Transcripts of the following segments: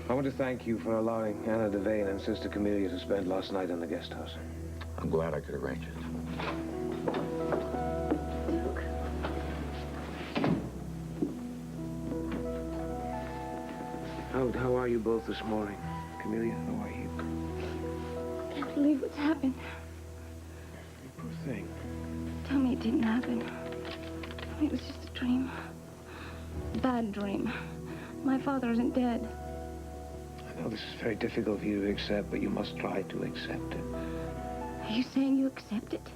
I want to thank you for allowing Anna Devane and Sister Camellia to spend last night in the guest house. I'm glad I could arrange it. How are you both this morning? Camellia, how are you? I can't believe what's happened. You poor thing. Tell me it didn't happen. Tell me it was just a dream. A bad dream. My father isn't dead. I know this is very difficult for you to accept, but you must try to accept it. Are you saying you accept it?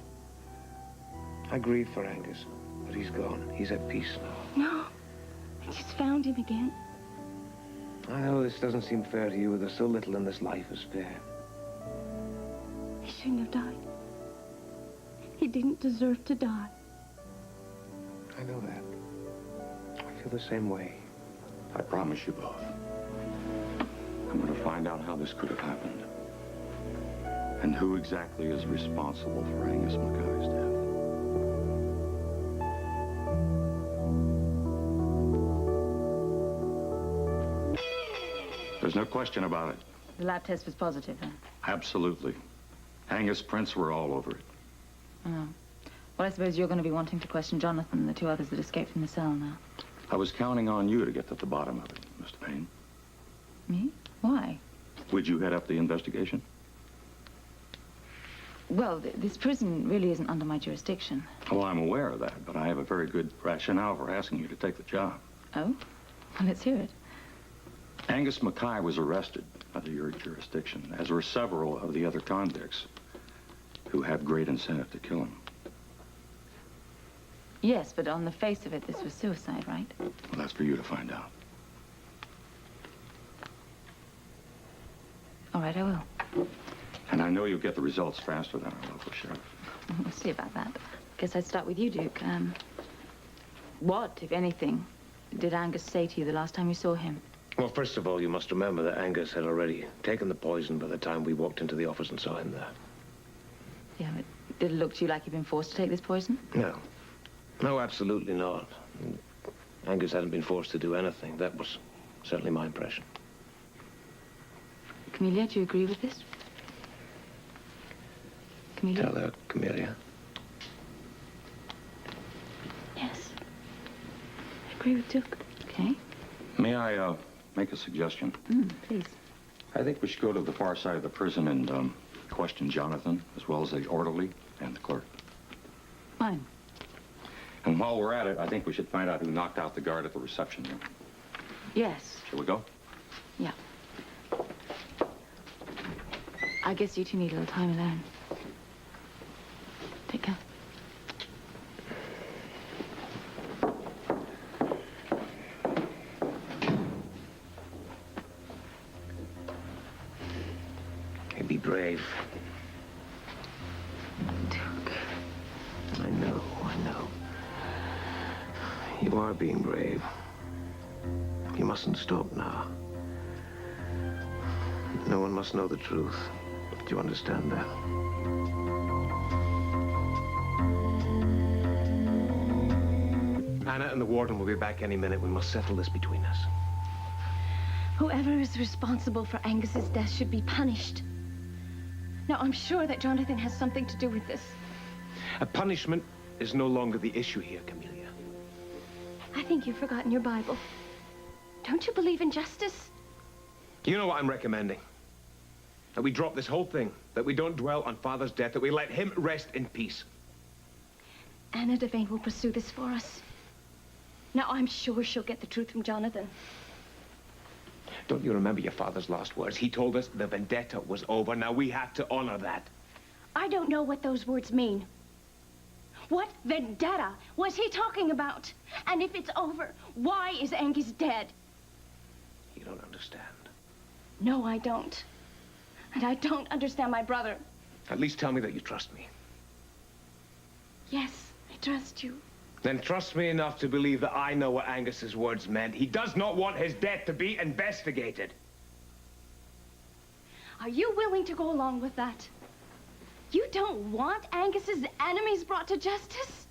I grieve for Angus, but he's gone. He's at peace now. No. I just found him again. I know this doesn't seem fair to you, but there's so little in this life is fair. He shouldn't have died. He didn't deserve to die. I know that. I feel the same way. I promise you both. I'm going to find out how this could have happened. And who exactly is responsible for Angus Mackay's death. There's no question about it. The lab test was positive, then? Absolutely. Angus prints were all over it. Oh. Well, I suppose you're going to be wanting to question Jonathan and the two others that escaped from the cell now. I was counting on you to get to the bottom of it, Mr. Payne. Me? Why? Would you head up the investigation? Well, this prison really isn't under my jurisdiction. Oh, I'm aware of that, but I have a very good rationale for asking you to take the job. Oh? Well, let's hear it. Angus Mackay was arrested under your jurisdiction, as were several of the other convicts who have great incentive to kill him. Yes, but on the face of it, this was suicide, right? Well, that's for you to find out. All right, I will. And I know you'll get the results faster than our local sheriff. We'll see about that. Guess I'd start with you, Duke. What, if anything, did Angus say to you the last time you saw him? Well, first of all, you must remember that Angus had already taken the poison by the time we walked into the office and saw him there. Yeah, but did it look to you like he'd been forced to take this poison? No. No, absolutely not. Angus hadn't been forced to do anything. That was certainly my impression. Camellia, do you agree with this? Camellia? Tell her, Camellia. Yes. I agree with Duke. Okay. May I, make a suggestion? Please. I think we should go to the far side of the prison and, question Jonathan, as well as the orderly and the clerk. Fine. And while we're at it, I think we should find out who knocked out the guard at the reception room. Yes. Shall we go? Yeah. I guess you two need a little time alone. Take care. Hey, be brave. Duke. I know. You are being brave. You mustn't stop now. No one must know the truth. Do you understand that? Anna and the warden will be back any minute. We must settle this between us. Whoever is responsible for Angus's death should be punished. Now, I'm sure that Jonathan has something to do with this. A punishment is no longer the issue here, Camellia. I think you've forgotten your Bible. Don't you believe in justice? You know what I'm recommending? That we drop this whole thing, that we don't dwell on Father's death, that we let him rest in peace. Anna Devane will pursue this for us. Now, I'm sure she'll get the truth from Jonathan. Don't you remember your father's last words? He told us the vendetta was over. Now we have to honor that. I don't know what those words mean. What vendetta was he talking about? And if it's over, why is Angus dead? You don't understand. No, I don't. And I don't understand my brother. At least tell me that you trust me. Yes, I trust you. Then trust me enough to believe that I know what Angus's words meant. He does not want his death to be investigated. Are you willing to go along with that? You don't want Angus's enemies brought to justice?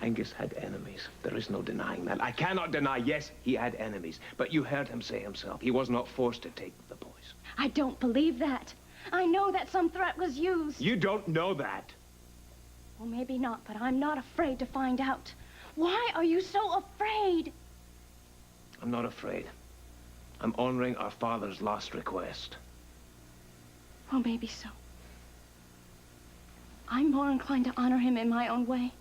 Angus had enemies. There is no denying that. I cannot deny, yes, he had enemies. But you heard him say himself, he was not forced to take the boys. I don't believe that. I know that some threat was used. You don't know that. Well, maybe not, but I'm not afraid to find out. Why are you so afraid? I'm not afraid. I'm honoring our father's last request. Well, maybe so. I'm more inclined to honor him in my own way.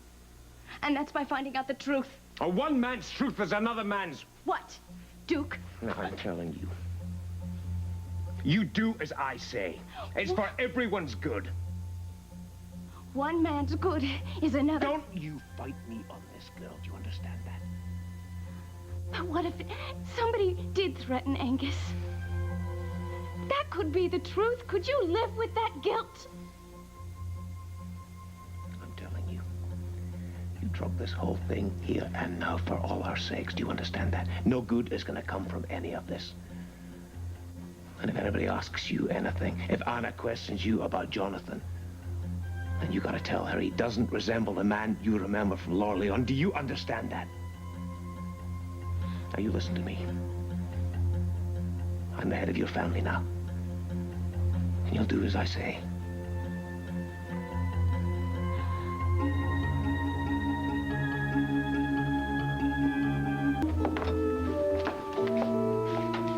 And that's by finding out the truth. A one man's truth is another man's. What, Duke? No, I'm telling you. You do as I say. It's for everyone's good. One man's good is another. Don't you fight me on this, girl. Do you understand that? But what if somebody did threaten Angus? That could be the truth. Could you live with that guilt? I'm telling you. You drop this whole thing here and now for all our sakes. Do you understand that? No good is going to come from any of this. And if anybody asks you anything, if Anna questions you about Jonathan, then you gotta tell her he doesn't resemble the man you remember from Lorleon. Do you understand that? Now you listen to me. I'm the head of your family now. And you'll do as I say.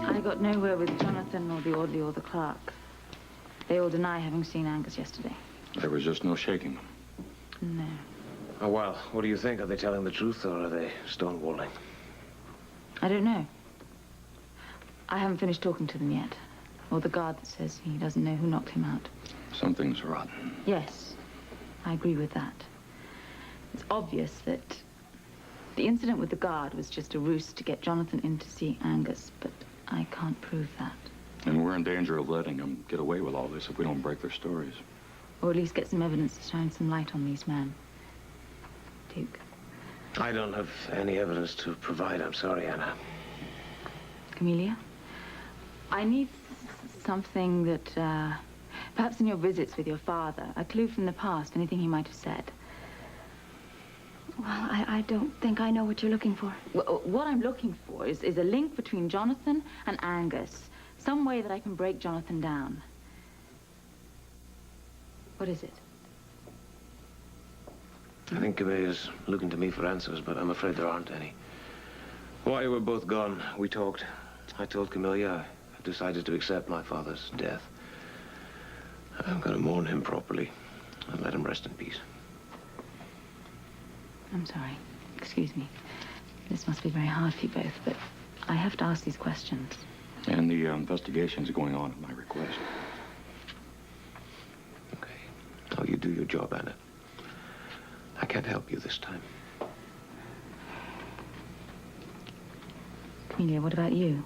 I got nowhere with Jonathan or the orderly or the clerk. They all deny having seen Angus yesterday. There was just no shaking them. No. Oh, well, what do you think? Are they telling the truth or are they stonewalling? I don't know. I haven't finished talking to them yet. Or the guard that says he doesn't know who knocked him out. Something's rotten. Yes, I agree with that. It's obvious that the incident with the guard was just a ruse to get Jonathan in to see Angus, but I can't prove that. And we're in danger of letting them get away with all this if we don't break their stories. Or at least get some evidence to shine some light on these men. Duke. I don't have any evidence to provide. I'm sorry, Anna. Camellia? I need something that, perhaps in your visits with your father, a clue from the past, anything he might have said. Well, I don't think I know what you're looking for. Well, what I'm looking for is a link between Jonathan and Angus. Some way that I can break Jonathan down. What is it? I think Camille's looking to me for answers, but I'm afraid there aren't any. While you were both gone, we talked. I told Camilla I've decided to accept my father's death. I'm going to mourn him properly and let him rest in peace. I'm sorry. Excuse me. This must be very hard for you both, but I have to ask these questions. And the investigation's going on at my request. Okay. Now you do your job, Anna. I can't help you this time. Camellia, what about you?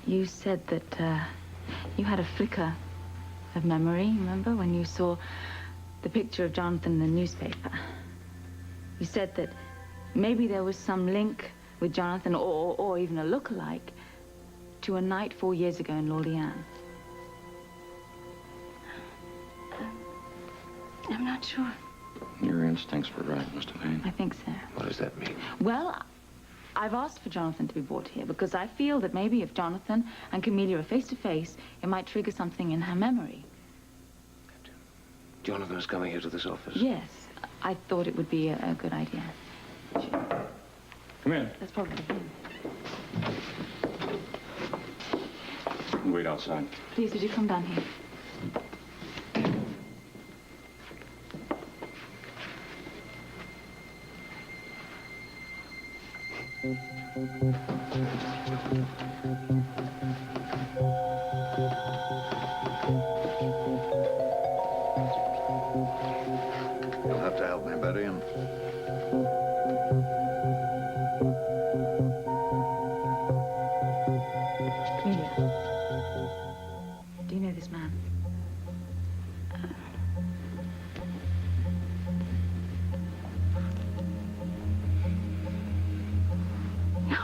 You said that you had a flicker of memory, remember, when you saw the picture of Jonathan in the newspaper. You said that maybe there was some link with Jonathan, or even a look-alike, to a night 4 years ago in Lorleon. I'm not sure. Your instincts were right, Miss Devane. I think so. What does that mean? Well, I've asked for Jonathan to be brought here because I feel that maybe if Jonathan and Camellia are face-to-face, it might trigger something in her memory. Jonathan is coming here to this office. Yes, I thought it would be a good idea. Come in. That's probably him. Wait outside. Please, would you come down here? You'll have to help me, Betty. Camellia, do you know this man? No.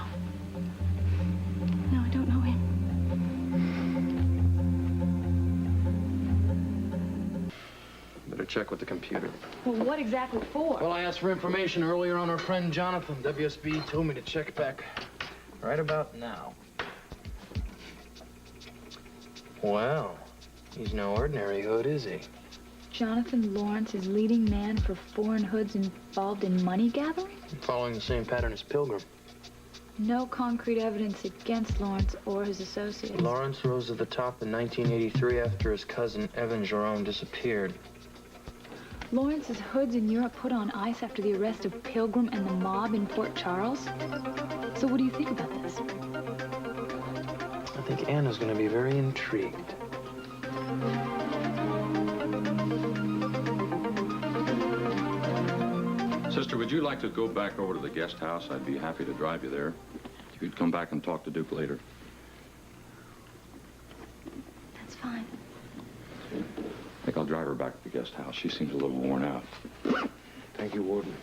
check with the computer. Well, what exactly for? Well, I asked for information earlier on our friend Jonathan. WSB told me to check back right about now. Well, he's no ordinary hood, is he? Jonathan Lawrence is leading man for foreign hoods involved in money gathering? Following the same pattern as Pilgrim. No concrete evidence against Lawrence or his associates. Lawrence rose to the top in 1983 after his cousin Evan Jerome disappeared. Lawrence's hoods in Europe put on ice after the arrest of Pilgrim and the mob in Port Charles? So what do you think about this? I think Anna's going to be very intrigued. Sister, would you like to go back over to the guest house? I'd be happy to drive you there. You could come back and talk to Duke later. That's fine. I think I'll drive her back to the guest house. She seems a little worn out. Thank you, Warden.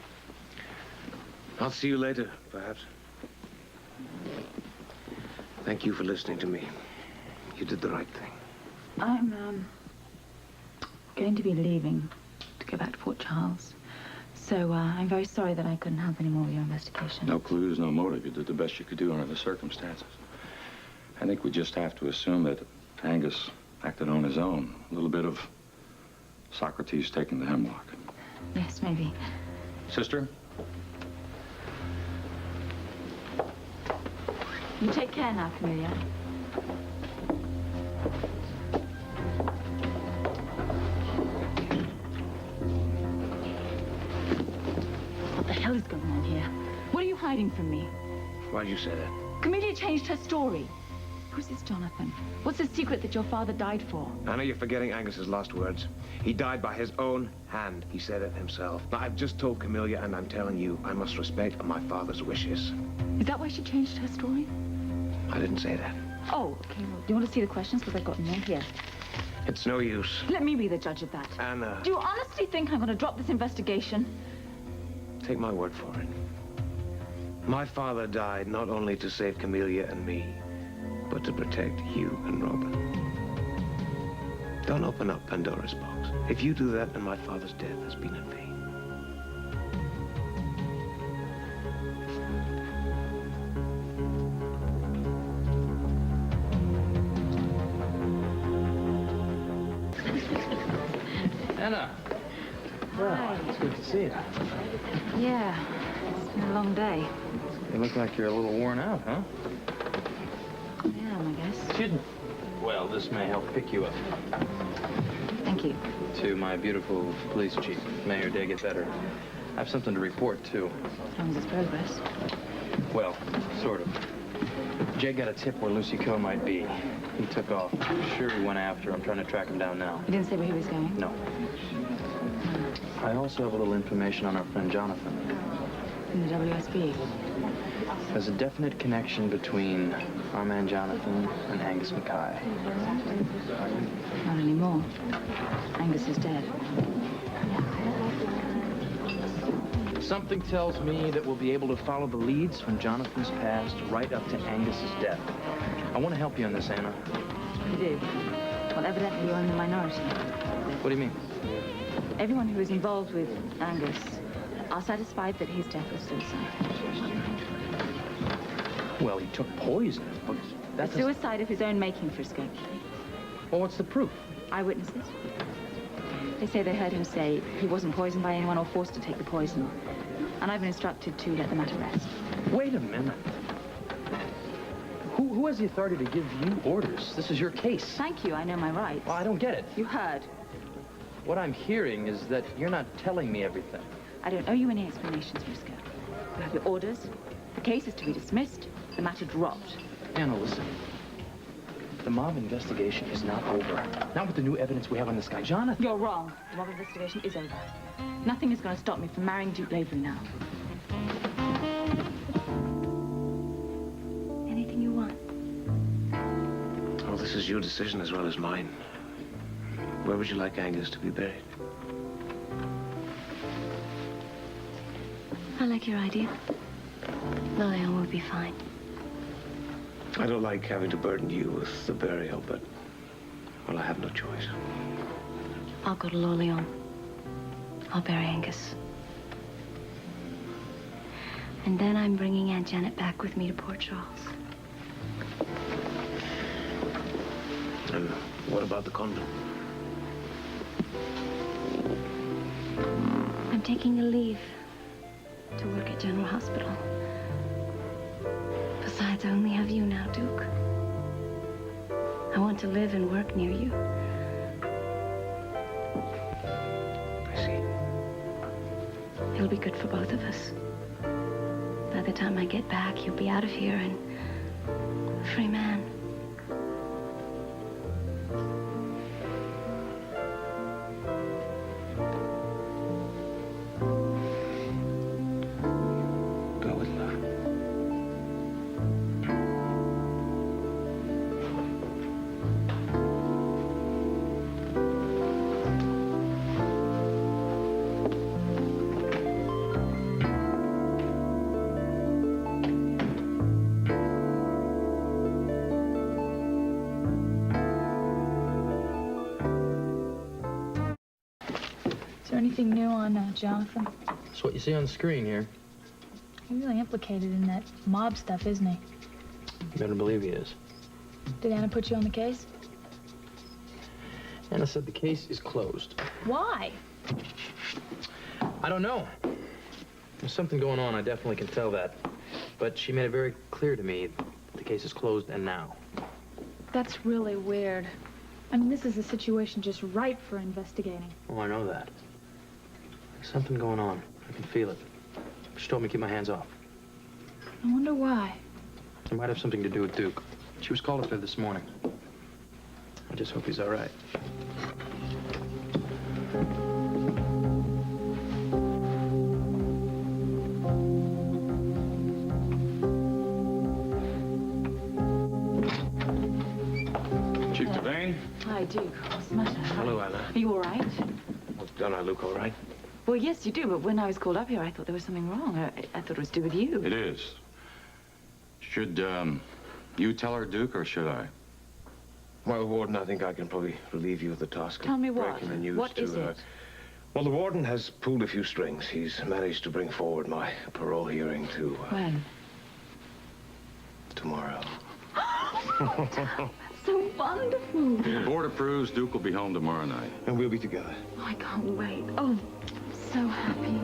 I'll see you later, perhaps. Thank you for listening to me. You did the right thing. I'm, going to be leaving to go back to Port Charles. So, I'm very sorry that I couldn't help any more with your investigation. No clues, no motive. You did the best you could do under the circumstances. I think we just have to assume that Angus acted on his own. A little bit of Socrates taking the hemlock. Yes, maybe. Sister? You take care now, Camellia. What the hell is going on here? What are you hiding from me? Why'd you say that? Camellia changed her story. Who's this Jonathan? What's the secret that your father died for? Anna, you're forgetting Angus's last words. He died by his own hand. He said it himself. Now, I've just told Camellia, and I'm telling you, I must respect my father's wishes. Is that why she changed her story? I didn't say that. Oh, okay. Well, do you want to see the questions? Because I've got them right here. It's no use. Let me be the judge of that. Anna. Do you honestly think I'm going to drop this investigation? Take my word for it. My father died not only to save Camellia and me, but to protect you and Robin. Don't open up Pandora's box. If you do that, then my father's death has been in vain. Anna! Well, it's good to see you. Yeah, it's been a long day. You look like you're a little worn out, huh? Yeah, I guess. Shouldn't. Well, this may help pick you up. Thank you. To my beautiful police chief, Mayor Daggett Better. I have something to report, too. As long as it's progress. Well, sort of. Jay got a tip where Lucy Coe might be. He took off. Sure he went after. I'm trying to track him down now. You didn't say where he was going? No. I also have a little information on our friend Jonathan. In the WSB. There's a definite connection between our man Jonathan and Angus Mackay. Not anymore. Angus is dead. Something tells me that we'll be able to follow the leads from Jonathan's past right up to Angus's death. I want to help you on this, Anna. You do? Well, evidently you're in the minority. What do you mean? Everyone who is involved with Angus are satisfied that his death was suicide. Well, he took poison, but that's... A suicide of his own making, Frisco. Well, what's the proof? Eyewitnesses. They say they heard him say he wasn't poisoned by anyone or forced to take the poison. And I've been instructed to let the matter rest. Wait a minute. Who has the authority to give you orders? This is your case. Thank you, I know my rights. Well, I don't get it. You heard. What I'm hearing is that you're not telling me everything. I don't owe you any explanations, Frisco. You have your orders. The case is to be dismissed. The matter dropped. Anna, listen. The mob investigation is not over. Not with the new evidence we have on this guy, Jonathan. You're wrong. The mob investigation is over. Nothing is going to stop me from marrying Duke Lavery now. Anything you want. Oh, this is your decision as well as mine. Where would you like Angus to be buried? I like your idea. Lilian will be fine. I don't like having to burden you with the burial, but, well, I have no choice. I'll go to Lorleon. I'll bury Angus. And then I'm bringing Aunt Janet back with me to Port Charles. And what about the convent? I'm taking a leave to work at General Hospital. Besides, I only have you now, Duke. I want to live and work near you. I see. It'll be good for both of us. By the time I get back, you'll be out of here and a free man. Go with love. Is there anything new on Jonathan? That's what you see on the screen here. He's really implicated in that mob stuff, isn't he? You better believe he is. Did Anna put you on the case? Anna said the case is closed. Why? I don't know. There's something going on, I definitely can tell that. But she made it very clear to me the case is closed and now. That's really weird. I mean, this is a situation just ripe for investigating. Oh, I know that. There's something going on. I can feel it. She told me to keep my hands off. I wonder why. It might have something to do with Duke. She was called up there this morning. I just hope he's all right. Chief Devane? Hi, Duke. What's the matter? Hello, Anna. Are you all right? Well, don't I look all right? Well, yes, you do, but when I was called up here, I thought there was something wrong. I thought it was to do with you. It is. Should, you tell her, Duke, or should I? Well, Warden, I think I can probably relieve you of the task Tell me of what? breaking the news What to is her. it? Well, the Warden has pulled a few strings. He's managed to bring forward my parole hearing to When? tomorrow. So wonderful. If the board approves, Duke will be home tomorrow night. And we'll be together. Oh, I can't wait. Oh, so happy.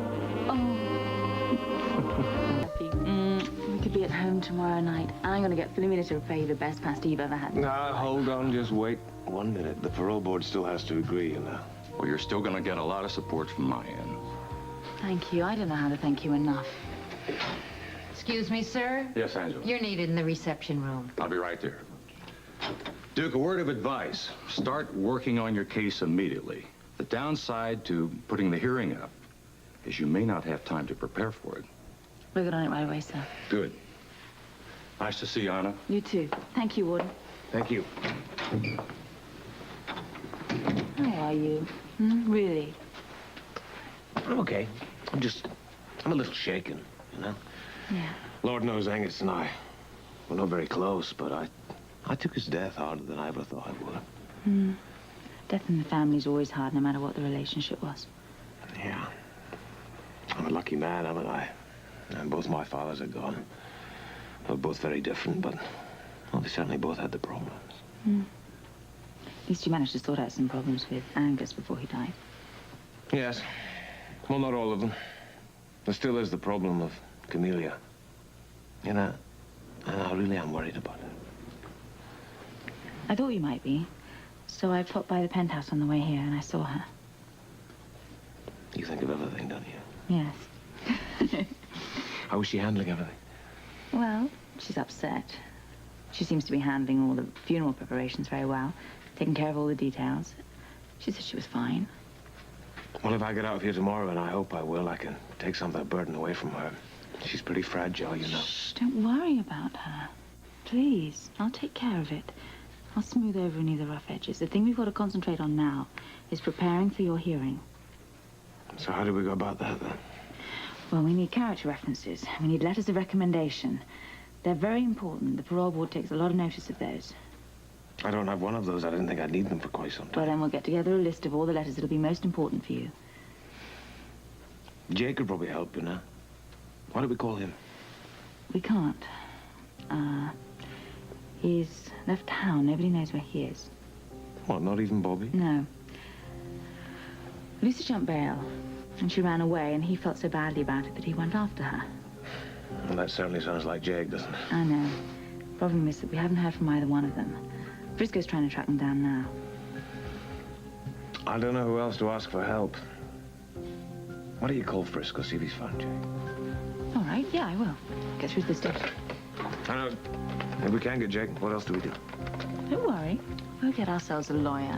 Oh. Happy. We could be at home tomorrow night. I'm going to get Philomena to prepare you the best pasta you've ever had. Now, hold on, just wait 1 minute. The parole board still has to agree, you know. Well, you're still going to get a lot of support from my end. Thank you. I don't know how to thank you enough. Excuse me, sir. Yes, Angela. You're needed in the reception room. I'll be right there. Duke, a word of advice. Start working on your case immediately. The downside to putting the hearing up is you may not have time to prepare for it. We'll get on it right away, sir. Good. Nice to see you, Anna. You too. Thank you, Warden. Thank you. How are you? Really? I'm okay. I'm a little shaken, you know? Yeah. Lord knows Angus and I were not very close, but I took his death harder than I ever thought I would. Death in the family's always hard, no matter what the relationship was. Yeah. I'm a lucky man, haven't I? And both my fathers are gone. They're both very different, but well, they certainly both had the problems. At least you managed to sort out some problems with Angus before he died. Yes. Well, not all of them. There still is the problem of Camellia. You know, I really am worried about it. I thought you might be. So I popped by the penthouse on the way here and I saw her. You think of everything, don't you? Yes. How is she handling everything? Well, she's upset. She seems to be handling all the funeral preparations very well, taking care of all the details. She said she was fine. Well, if I get out of here tomorrow, and I hope I will, I can take some of that burden away from her. She's pretty fragile, you know. Shh, don't worry about her. Please, I'll take care of it. I'll smooth over any of the rough edges. The thing we've got to concentrate on now is preparing for your hearing. So how do we go about that, then? Well, we need character references. We need letters of recommendation. They're very important. The parole board takes a lot of notice of those. I don't have one of those. I didn't think I'd need them for quite some Well, time. then we'll get together a list of all the letters that'll be most important for you. Jake could probably help, you know. Why don't we call him? We can't. He's left town. Nobody knows where he is. What, not even Bobby? No. Lucy jumped bail, and she ran away, and he felt so badly about it that he went after her. Well, that certainly sounds like Jake, doesn't it? I know. Problem is that we haven't heard from either one of them. Frisco's trying to track them down now. I don't know who else to ask for help. Why don't you call Frisco, see if he's found Jake? All right, yeah, I will. Get through to the station. I know. If we can get Jake, what else do we do? Don't worry. We'll get ourselves a lawyer.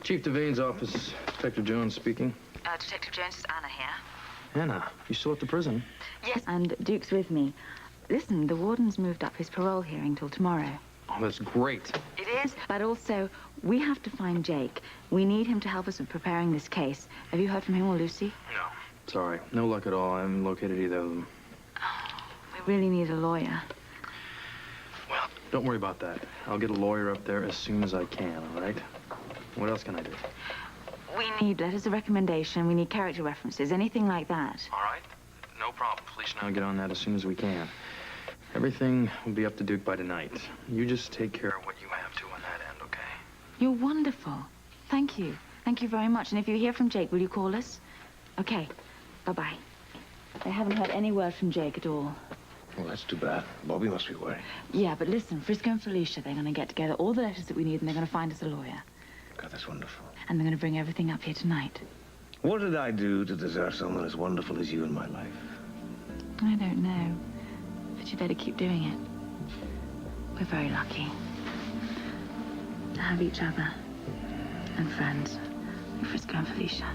Chief Devane's office. Detective Jones speaking. Detective Jones, is Anna here. Anna, you still at the prison? Yes. And Duke's with me. Listen, the warden's moved up his parole hearing till tomorrow. Oh, that's great. It is. But also, we have to find Jake. We need him to help us in preparing this case. Have you heard from him or Lucy? No. Sorry. No luck at all. I haven't located either of them. We really need a lawyer. Well, don't worry about that. I'll get a lawyer up there as soon as I can, all right? What else can I do? We need letters of recommendation. We need character references, anything like that. All right. No problem. Police and I'll get on that as soon as we can. Everything will be up to Duke by tonight. You just take care of what you have to on that end, okay? You're wonderful. Thank you. Thank you very much. And if you hear from Jake, will you call us? Okay. Bye-bye. I haven't heard any word from Jake at all. Well, that's too bad. Bobby must be worried. Yeah, but listen, Frisco and Felicia, they're going to get together all the letters that we need, and they're going to find us a lawyer. God, that's wonderful. And they're going to bring everything up here tonight. What did I do to deserve someone as wonderful as you in my life? I don't know. But you better keep doing it. We're very lucky to have each other and friends like Frisco and Felicia.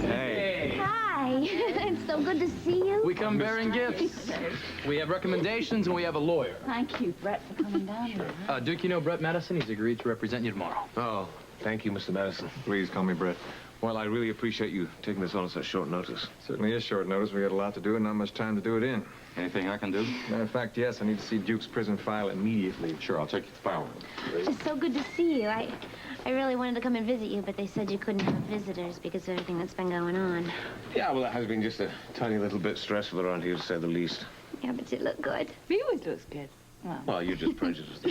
Hey. Hi. It's so good to see you. We come bearing gifts. We have recommendations and we have a lawyer. Thank you, Brett, for coming down here. Duke, you know Brett Madison? He's agreed to represent you tomorrow. Oh, thank you, Mr. Madison. Please call me Brett. Well, I really appreciate you taking this on at such short notice. Certainly is short notice. We got a lot to do and not much time to do it in. Anything I can do? Matter of fact, yes. I need to see Duke's prison file immediately. Sure, I'll take you to the file room. It's so good to see you. I really wanted to come and visit you, but they said you couldn't have visitors because of everything that's been going on. Yeah, well, it has been just a tiny little bit stressful around here, to say the least. Yeah, but you look good. He always looks good. Well, you're just prejudiced.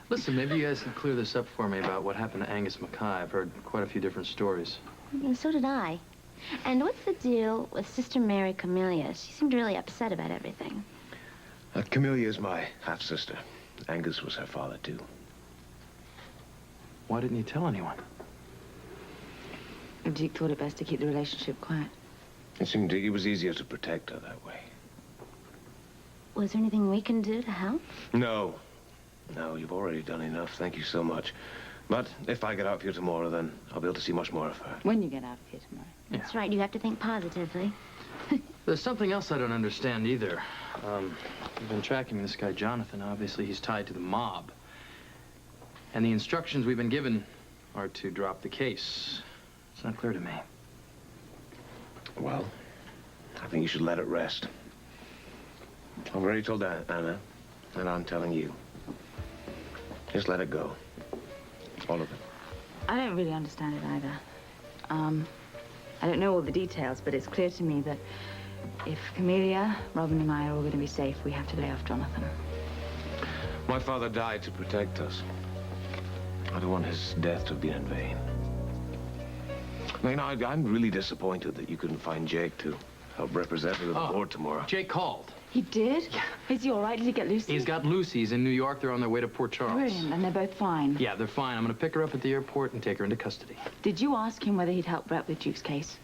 Listen, maybe you guys can clear this up for me about what happened to Angus Mackay. I've heard quite a few different stories. And so did I. And what's the deal with Sister Mary Camellia? She seemed really upset about everything. Camellia is my half-sister. Angus was her father, too. Why didn't you tell anyone? Duke thought it best to keep the relationship quiet. It seemed it was easier to protect her that way. Was there anything we can do to help? No. No, you've already done enough. Thank you so much. But if I get out here tomorrow, then I'll be able to see much more of her. When you get out of here tomorrow. Yeah. That's right. You have to think positively. There's something else I don't understand either. We've been tracking this guy, Jonathan. Obviously, he's tied to the mob. And the instructions we've been given are to drop the case. It's not clear to me. Well, I think you should let it rest. I've already told Anna, and I'm telling you. Just let it go. All of it. I don't really understand it either. I don't know all the details, but it's clear to me that if Camellia, Robin, and I are all going to be safe, we have to lay off Jonathan. My father died to protect us. I don't want his death to have been in vain. I mean, I'm really disappointed that you couldn't find Jake to help represent me with the board tomorrow. Jake called. He did? Yeah. Is he all right? Did he get Lucy? He's got Lucy. He's in New York. They're on their way to Port Charles. Brilliant, and they're both fine. Yeah, they're fine. I'm going to pick her up at the airport and take her into custody. Did you ask him whether he'd help Brett with Duke's case?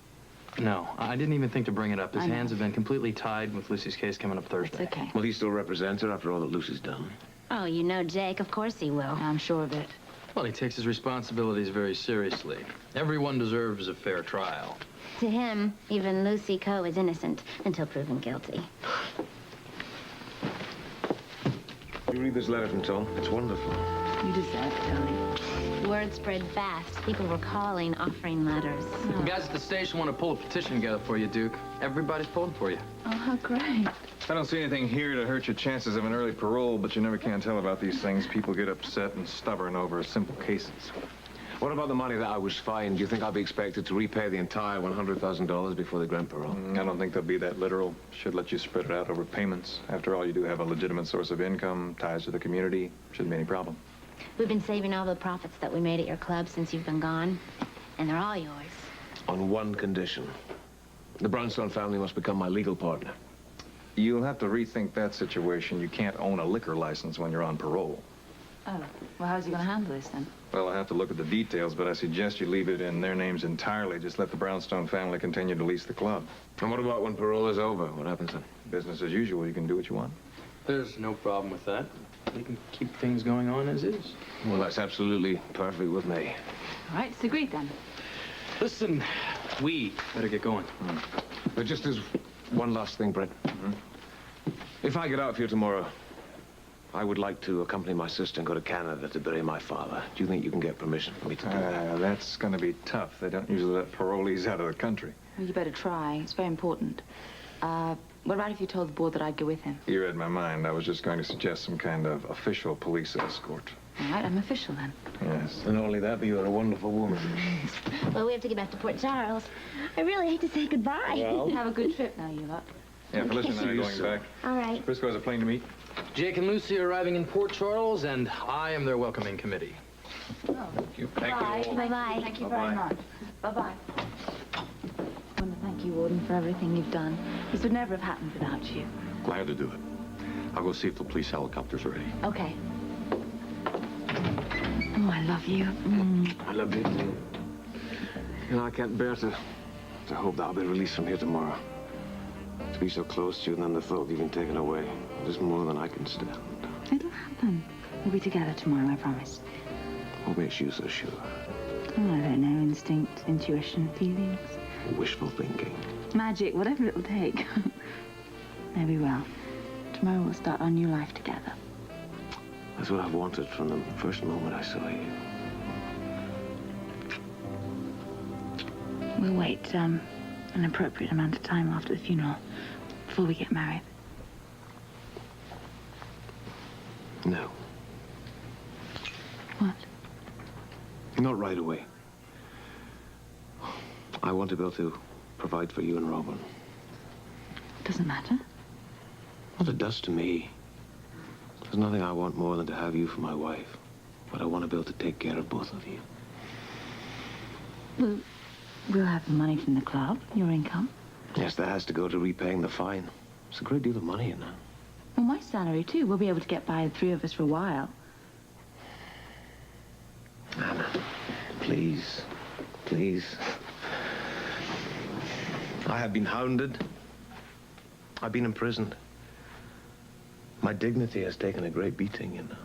No, I didn't even think to bring it up. His hands have been completely tied with Lucy's case coming up Thursday. It's okay. Will he still represent her after all that Lucy's done? Oh, you know Jake. Of course he will. I'm sure of it. Well, he takes his responsibilities very seriously. Everyone deserves a fair trial. To him, even Lucy Coe is innocent until proven guilty. You read this letter from Tom. It's wonderful. You deserve it, darling. Word spread fast. People were calling, offering letters. The guys at the station want to pull a petition together for you, Duke. Everybody's pulling for you. Oh, how great. I don't see anything here to hurt your chances of an early parole, but you never can tell about these things. People get upset and stubborn over simple cases. What about the money that I was fined? Do you think I'll be expected to repay the entire $100,000 before they grant parole? I don't think they'll be that literal. Should let you spread it out over payments. After all, you do have a legitimate source of income, ties to the community. Shouldn't be any problem. We've been saving all the profits that we made at your club since you've been gone, and they're all yours. On one condition. The Brownstone family must become my legal partner. You'll have to rethink that situation. You can't own a liquor license when you're on parole. Oh, well, how's he going to handle this, then? Well, I'll have to look at the details, but I suggest you leave it in their names entirely. Just let the Brownstone family continue to lease the club. And what about when parole is over? What happens then? Business as usual. You can do what you want. There's no problem with that. We can keep things going on as is. Well, that's absolutely perfect with me. All right, it's agreed, then. Listen, we better get going. But just as one last thing, Brent. If I get out of here tomorrow, I would like to accompany my sister and go to Canada to bury my father. Do you think you can get permission for me to do that? That's going to be tough. They don't usually let parolees out of the country. Well, you better try. It's very important. What about if you told the board that I'd go with him? You read my mind. I was just going to suggest some kind of official police escort. All right, I'm official, then. Yes. And only that, but you're a wonderful woman. Well, we have to get back to Port Charles. I really hate to say goodbye. Well. Have a good trip now, you lot. Yeah, Felicia and I are going back. All right. Frisco has a plane to meet. Jake and Lucy are arriving in Port Charles, and I am their welcoming committee. Oh. Thank you. Bye-bye. Thank you very much. Bye-bye. I want to thank you, Warden, for everything you've done. This would never have happened without you. Glad to do it. I'll go see if the police helicopter's ready. Okay. Oh, I love you. I love you too. You know, I can't bear to hope that I'll be released from here tomorrow. To be so close to you and then the thought of you being taken away. It is more than I can stand. It'll happen. We'll be together tomorrow, I promise. What makes you so sure? Oh, I don't know. Instinct, intuition, feelings. Wishful thinking. Magic, whatever it'll take. Maybe we will. Tomorrow we'll start our new life together. That's what I've wanted from the first moment I saw you. We'll wait an appropriate amount of time after the funeral before we get married. No. What? Not right away. I want to be able to provide for you and Robin. Doesn't matter. Well, it does to me. There's nothing I want more than to have you for my wife. But I want to be able to take care of both of you. Well, we'll have the money from the club, your income. Yes, that has to go to repaying the fine. It's a great deal of money in that. Well, my salary, too. We'll be able to get by, the three of us, for a while. Anna, please, please. I have been hounded. I've been imprisoned. My dignity has taken a great beating, you know.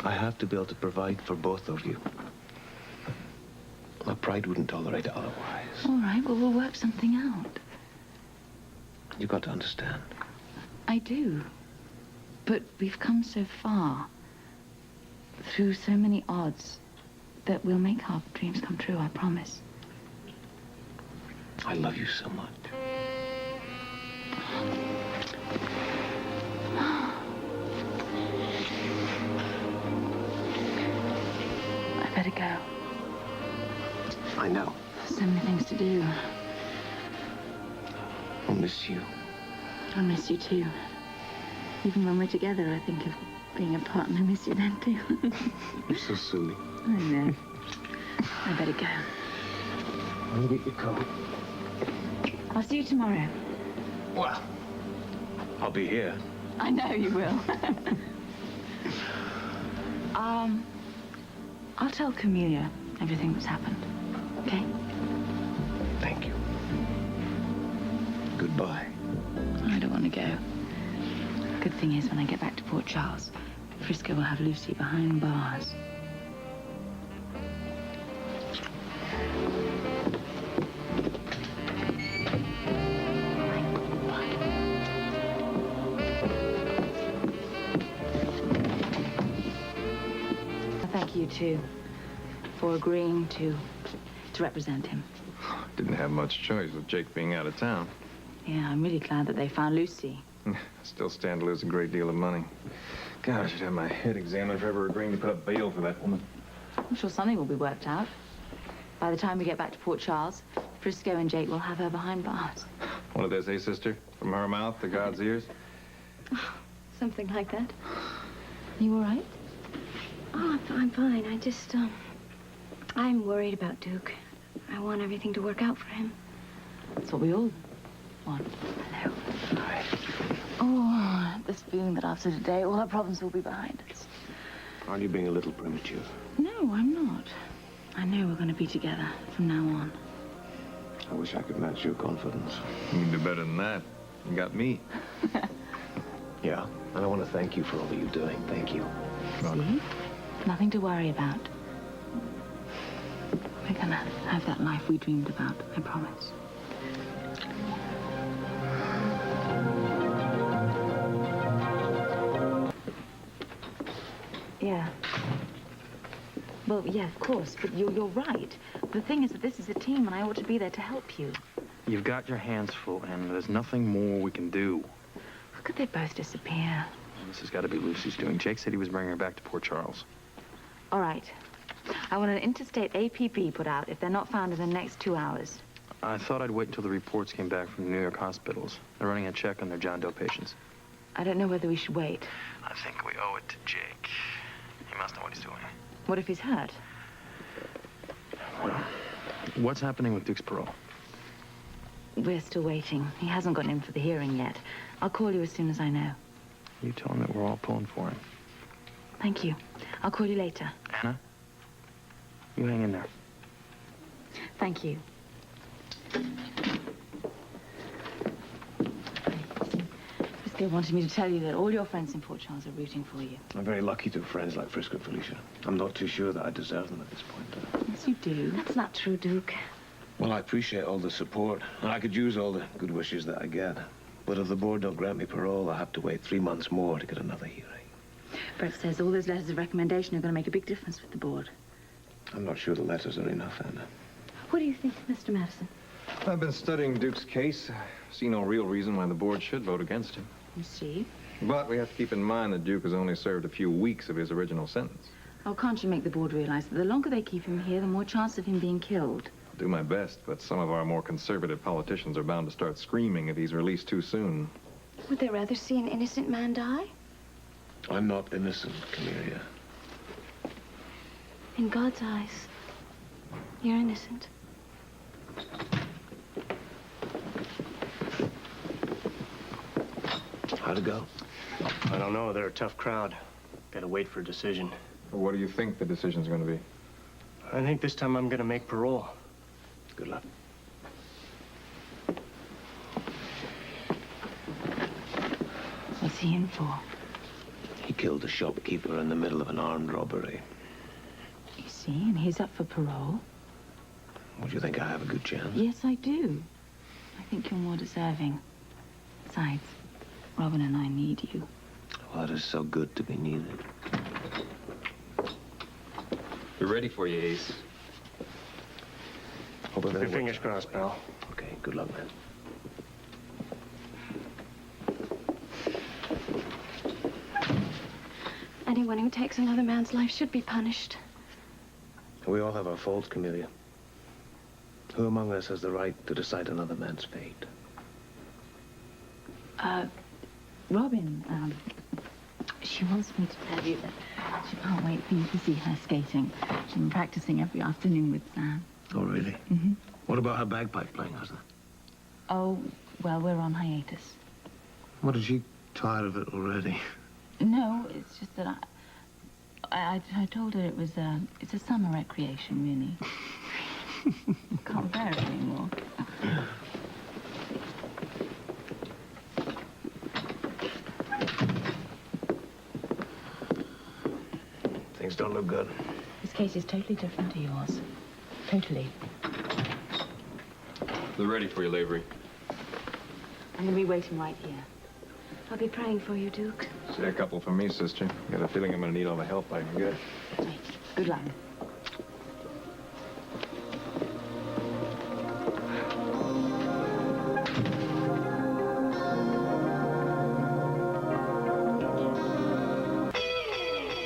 I have to be able to provide for both of you. My pride wouldn't tolerate it otherwise. All right, well, we'll work something out. You've got to understand. I do. But we've come so far, through so many odds, that we'll make our dreams come true, I promise. I love you so much. I better go. I know. So many things to do. I'll miss you. I miss you, too. Even when we're together, I think of being apart, and I miss you then, too. You're so silly. I know. I better go. I'll get your coat. I'll see you tomorrow. Well, I'll be here. I know you will. I'll tell Camellia everything that's happened, okay? Thank you. Goodbye. I don't want to go. Good thing is, when I get back to Port Charles, Frisco will have Lucy behind bars. you for agreeing to represent him. Didn't have much choice with Jake being out of town. Yeah, I'm really glad that they found Lucy. Still stand to lose a great deal of money. God, I should have my head examined for ever agreeing to put up bail for that woman. I'm sure something will be worked out. By the time we get back to Port Charles, Frisco and Jake will have her behind bars. What did they say, sister? From her mouth to God's ears? Something like that. You all right? Oh, I'm fine. I just, I'm worried about Duke. I want everything to work out for him. That's what we all want. Hello. Hi. Oh, this feeling that after today, all our problems will be behind us. Aren't you being a little premature? No, I'm not. I know we're going to be together from now on. I wish I could match your confidence. You can do better than that. You got me. Yeah, and I want to thank you for all that you're doing. Thank you. See? Nothing to worry about. We're gonna have that life we dreamed about, I promise. Yeah. Well, yeah, of course, but you're right. The thing is that this is a team, and I ought to be there to help you. You've got your hands full, and there's nothing more we can do. How could they both disappear? This has got to be Lucy's doing. Jake said he was bringing her back to Port Charles. All right. I want an interstate APB put out if they're not found in the next 2 hours. I thought I'd wait until the reports came back from the New York hospitals. They're running a check on their John Doe patients. I don't know whether we should wait. I think we owe it to Jake. He must know what he's doing. What if he's hurt? Well, what's happening with Duke's parole? We're still waiting. He hasn't gotten in for the hearing yet. I'll call you as soon as I know. You tell him that we're all pulling for him. Thank you. I'll call you later. Anna, you hang in there. Thank you. Frisco wanted me to tell you that all your friends in Port Charles are rooting for you. I'm very lucky to have friends like Frisco and Felicia. I'm not too sure that I deserve them at this point. Yes, you do. That's not true, Duke. Well, I appreciate all the support, and I could use all the good wishes that I get. But if the board don't grant me parole, I'll have to wait 3 months more to get another hearing. Brett says all those letters of recommendation are going to make a big difference with the board. I'm not sure the letters are enough, Anna. What do you think, Mr. Madison? I've been studying Duke's case. I see no real reason why the board should vote against him. You see? But we have to keep in mind that Duke has only served a few weeks of his original sentence. Oh, can't you make the board realize that the longer they keep him here, the more chance of him being killed? I'll do my best, but some of our more conservative politicians are bound to start screaming if he's released too soon. Would they rather see an innocent man die? I'm not innocent, Camellia. In God's eyes, you're innocent. How'd it go? I don't know. They're a tough crowd. Gotta wait for a decision. What do you think the decision's going to be? I think this time I'm gonna make parole. Good luck. What's he in for? He killed a shopkeeper in the middle of an armed robbery. You see, and he's up for parole. Would you think I have a good chance? Yes, I do. I think you're more deserving. Besides, Robin and I need you. Well, it is so good to be needed. We're ready for you, Ace. Hope everything Your fingers works out. crossed, pal. Okay, good luck, man. Anyone who takes another man's life should be punished. We all have our faults, Camellia. Who among us has the right to decide another man's fate? Robin, she wants me to tell you that she can't wait for you to see her skating. She's been practicing every afternoon with Sam. Oh, really? Mm-hmm. What about her bagpipe playing, husband? Oh, well, we're on hiatus. What, is she tired of it already? No, it's just that I told her it was it's a summer recreation, really. Can't bear it anymore. Things don't look good. This case is totally different to yours. Totally. They're ready for you, Lavery. I'm going to be waiting right here. I'll be praying for you, Duke. Say a couple for me, sister. Got a feeling I'm going to need all the help I can get. Right. Good luck.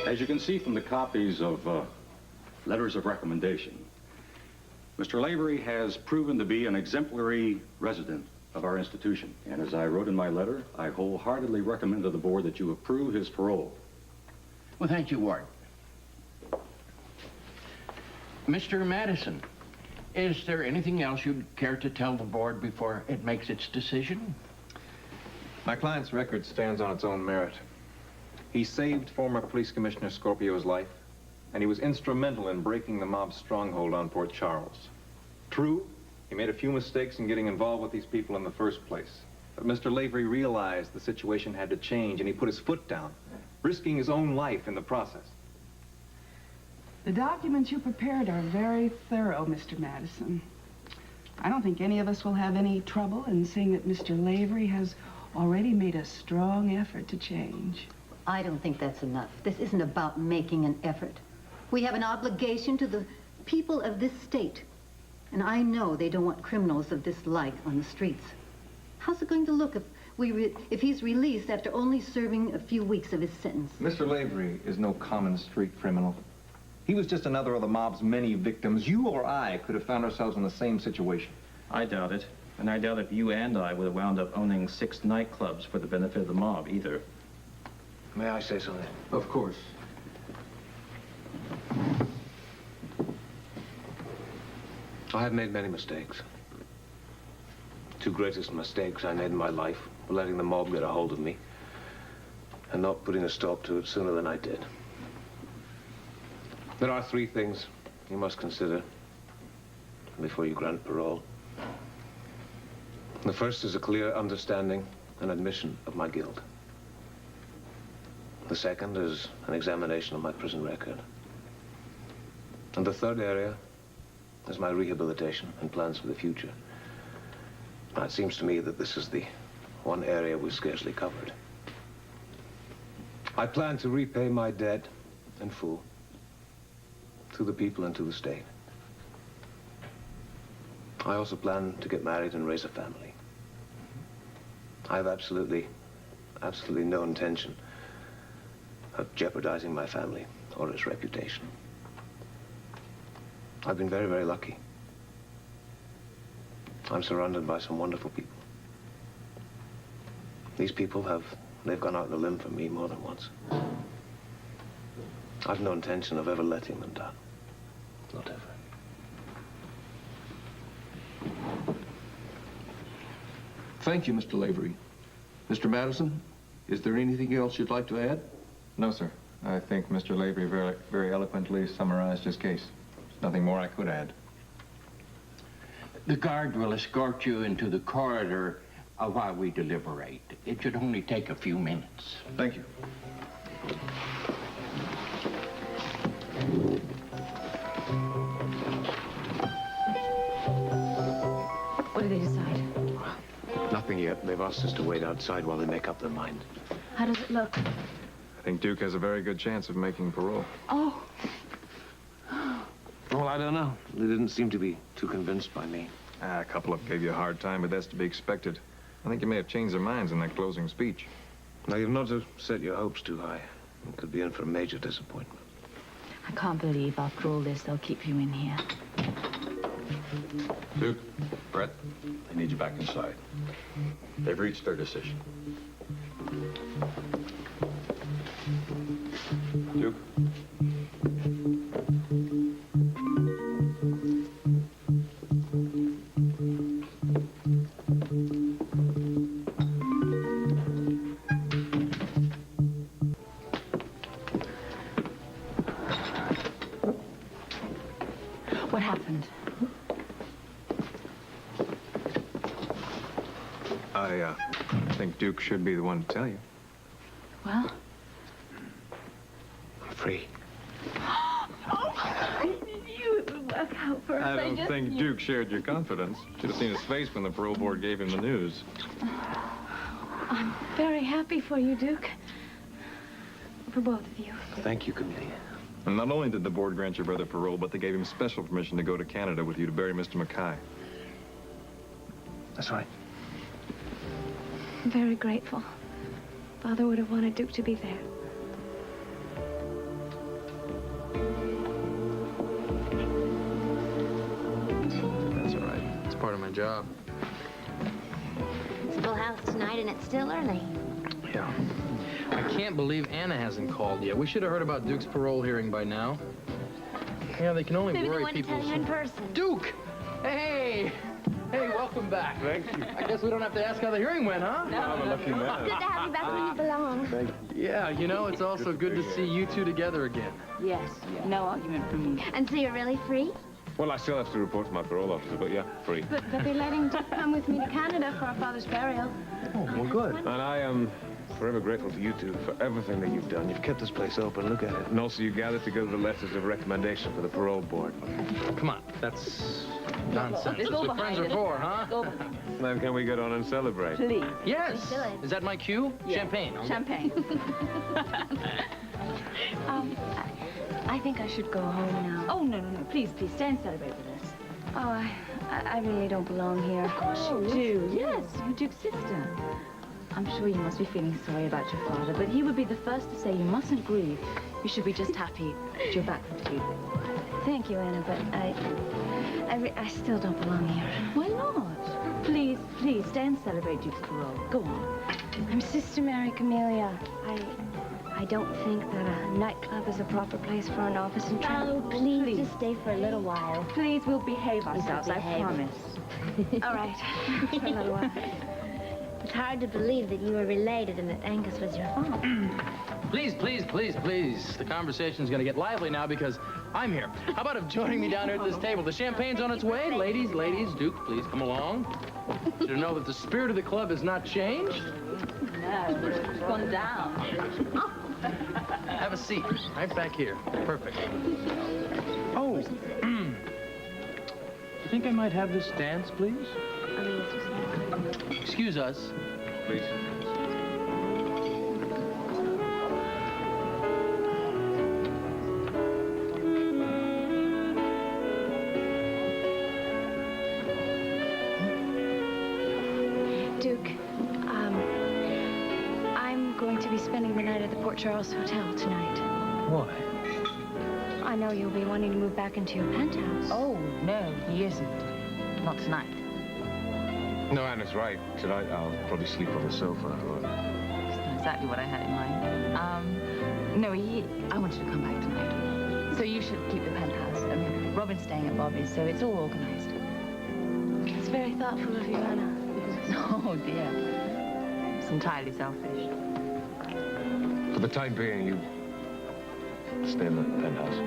As you can see from the copies of letters of recommendation, Mr. Lavery has proven to be an exemplary resident of our institution. And as I wrote in my letter, I wholeheartedly recommend to the board that you approve his parole. Well, thank you, Ward. Mr. Madison, is there anything else you'd care to tell the board before it makes its decision? My client's record stands on its own merit. He saved former Police Commissioner Scorpio's life, and he was instrumental in breaking the mob's stronghold on Port Charles. True, he made a few mistakes in getting involved with these people in the first place. But Mr. Lavery realized the situation had to change, and he put his foot down, risking his own life in the process. The documents you prepared are very thorough, Mr. Madison. I don't think any of us will have any trouble in seeing that Mr. Lavery has already made a strong effort to change. I don't think that's enough. This isn't about making an effort. We have an obligation to the people of this state. And I know they don't want criminals of this light on the streets. How's it going to look if he's released after only serving a few weeks of his sentence? Mr. Lavery is no common street criminal. He was just another of the mob's many victims. You or I could have found ourselves in the same situation. I doubt it. And I doubt if you and I would have wound up owning 6 nightclubs for the benefit of the mob either. May I say something? Of course. I have made many mistakes. 2 greatest mistakes I made in my life were letting the mob get a hold of me and not putting a stop to it sooner than I did. There are 3 things you must consider before you grant parole. The first is a clear understanding and admission of my guilt. The second is an examination of my prison record. And the third area is my rehabilitation and plans for the future. Now, it seems to me that this is the one area we've scarcely covered. I plan to repay my debt in full to the people and to the state. I also plan to get married and raise a family. I have absolutely no intention of jeopardizing my family or its reputation. I've been very, very lucky. I'm surrounded by some wonderful people. These people they've gone out on a limb for me more than once. I've no intention of ever letting them down. Not ever. Thank you, Mr. Lavery. Mr. Madison, is there anything else you'd like to add? No, sir. I think Mr. Lavery very, very eloquently summarized his case. There's nothing more I could add. The guard will escort you into the corridor while we deliberate. It should only take a few minutes. Thank you. What did they decide? Nothing yet. They've asked us to wait outside while they make up their mind. How does it look? I think Duke has a very good chance of making parole. Oh. Well, I don't know. They didn't seem to be too convinced by me. A couple of them gave you a hard time, but that's to be expected. I think you may have changed their minds in that closing speech. Now, you've not to set your hopes too high. You could be in for a major disappointment. I can't believe after all this they'll keep you in here. Duke, Brett, they need you back inside. They've reached their decision. Duke. What happened? I think Duke should be the one to tell you. Well? I'm free. You work out for us. I don't think Duke shared your confidence. Should have seen his face when the parole board gave him the news. I'm very happy for you, Duke. For both of you. Thank you, Camellia. And not only did the board grant your brother parole, but they gave him special permission to go to Canada with you to bury Mr. Mackay. That's right. I'm very grateful. Father would have wanted Duke to be there. That's all right. It's part of my job. It's full house tonight, and it's still early. Yeah. I can't believe Anna hasn't called yet. We should have heard about Duke's parole hearing by now. Yeah, they can only Maybe worry they want to people. tell you in person. Duke! Hey! Hey, welcome back. Thank you. I guess we don't have to ask how the hearing went, huh? No. I'm a lucky man. It's good to have you back where you belong. Thank you. Yeah, you know, it's also good to see you two together again. Yes, no argument from me. And so you're really free? Well, I still have to report to my parole officer, but yeah, free. But they'll be letting Duke come with me to Canada for our father's burial. Oh, well, good. And I am forever grateful to you two for everything that you've done. You've kept this place open, look at it. And also you gathered together the letters of recommendation for the parole board. Come on, that's nonsense. It's That's over, what friends are for, huh? It's over. Then can we get on and celebrate? Please. Yes. We should. Is that my cue? Yeah. Champagne. Okay. Champagne. I think I should go home now. Oh, no, no, no. Please, please, stay and celebrate with us. Oh, I really don't belong here. Of course you do. Yes, you're Duke's sister. I'm sure you must be feeling sorry about your father, but he would be the first to say you mustn't grieve. You should be just happy that you're back with Duke. Thank you, Anna, but I still don't belong here. Why not? Please, please, stay and celebrate Duke's parole. Go on. I'm Sister Mary Camellia. I don't think that a nightclub is a proper place for an office in trouble. Oh, please, just stay for a little while. Please, we'll behave ourselves, I behave. promise. All right, for a little while. It's hard to believe that you were related and that Angus was your father. Please, please, please, please. The conversation's gonna get lively now because I'm here. How about joining me down here at this table? The champagne's on its way. Ladies, Duke, please come along. You to know that the spirit of the club has not changed. No, it's gone down. Have a seat, right back here. Perfect. Oh, you think I might have this dance, please? Excuse us. Please. Duke, I'm going to be spending the night at the Port Charles Hotel tonight. Why? I know you'll be wanting to move back into your penthouse. Oh, no, he isn't. Not tonight. No, Anna's right. Tonight I'll probably sleep on the sofa. That's not exactly what I had in mind. No, I want you to come back tonight. So you should keep the penthouse. I mean, Robin's staying at Bobby's, so it's all organized. It's very thoughtful of you, Anna. Oh, dear. It's entirely selfish. For the time being, you stay in the penthouse.